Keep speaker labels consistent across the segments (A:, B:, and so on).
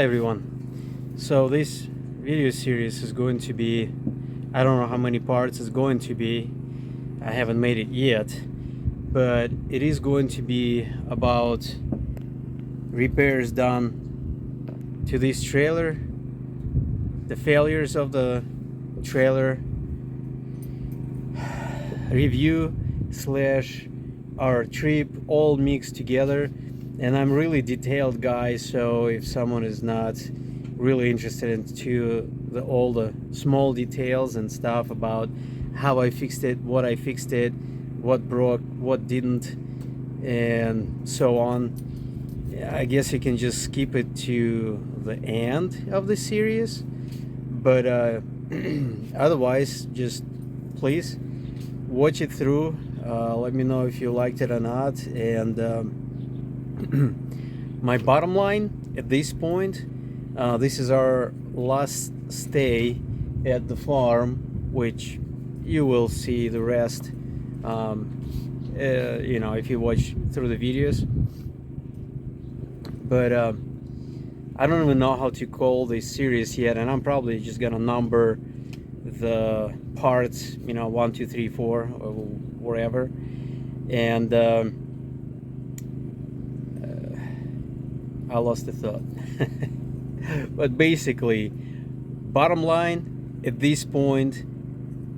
A: Hi everyone. So this video series is going to be, I don't know how many parts it's going to be. I haven't made it yet, but it is going to be about repairs done to this trailer, the failures of the trailer, review slash our trip, all mixed together. And I'm really detailed guy, so if someone is not really interested into all the small details and stuff about how I fixed it, what I fixed it, what broke, what didn't, and so on, I guess you can just skip it to the end of the series. But otherwise, just please watch it through. Let me know if you liked it or not. And my bottom line at this point, this is our last stay at the farm, which you will see the rest if you watch through the videos. But I don't even know how to call this series yet, and I'm probably just gonna number the parts, 1, 2, 3, 4, or wherever. And I lost the thought. But basically, bottom line, at this point,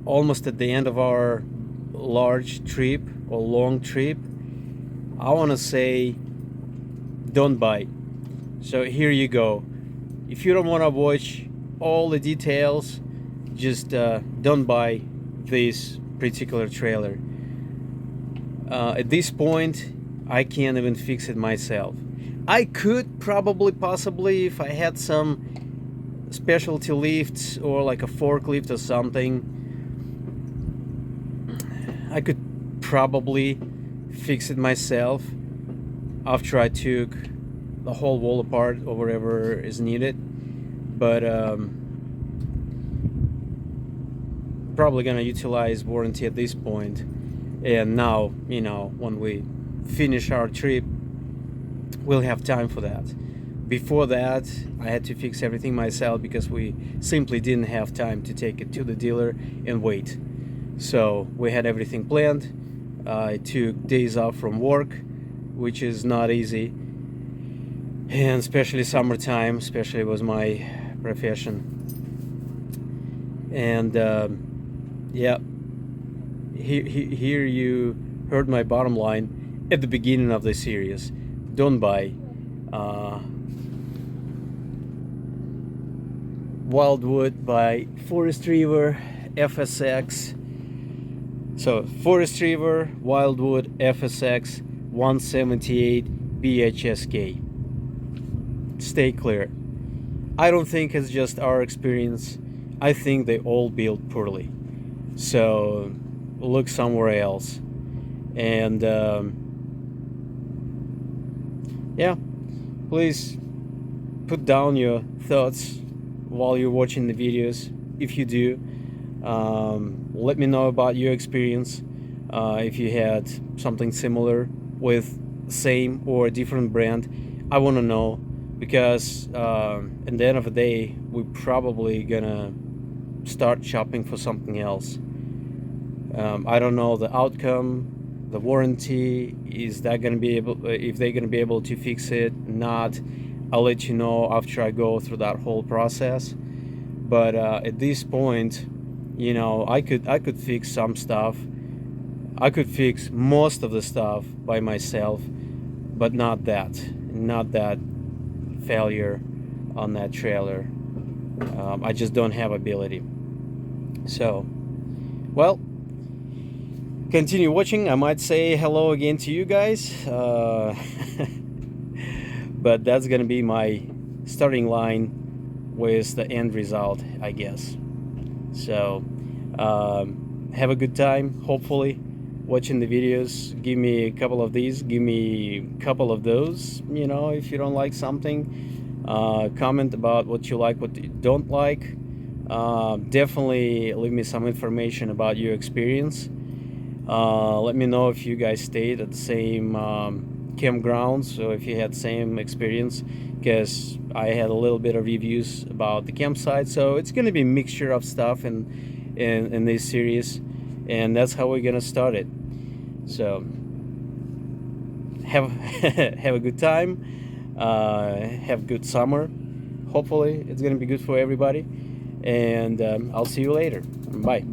A: almost at the end of our large trip or long trip, I want to say don't buy. So here you go. If you don't want to watch all the details, just don't buy this particular trailer. At this point, I can't see fix it myself. I could possibly, if I had some specialty lifts or like a forklift or something, I could probably fix it myself after I took the whole wall apart or whatever is needed. But probably gonna utilize warranty at this point. And now, when we finish our trip, we'll have time for that. Before that, I had to fix everything myself because we simply didn't have time to take it to the dealer and wait. So we had everything planned. I took days off from work, which is not easy, and especially summertime, especially was my profession. And yeah, here you heard my bottom line at the beginning of the series. Don't buy Wildwood by Forest River FSX. So Forest River Wildwood FSX 178 BHSK. Stay clear. I don't think it's just our experience. I think they all built poorly. So look somewhere else. And yeah, please put down your thoughts while you're watching the videos. If you do, let me know about your experience. If you had something similar with same or different brand, I want to know, because at the end of the day, we're probably gonna start shopping for something else. I don't know the outcome, the warranty, is that going to be able, if they're going to be able to fix it, not. I'll let you know after I go through that whole process. But at this point, I could fix some stuff. I could fix most of the stuff by myself, but not that failure on that trailer. I just don't have ability. So, well, continue watching. I might say hello again to you guys, but that's gonna be my starting line with the end result, I guess. So have a good time, hopefully, watching the videos. Give me a couple of these, give me a couple of those. If you don't like something, comment about what you like, what you don't like. Definitely leave me some information about your experience. Let me know if you guys stayed at the same campgrounds, so if you had same experience, because I had a little bit of reviews about the campsite. So it's gonna be a mixture of stuff in this series, and that's how we're gonna start it. So have have a good time, have good summer. Hopefully it's gonna be good for everybody, and I'll see you later. Bye.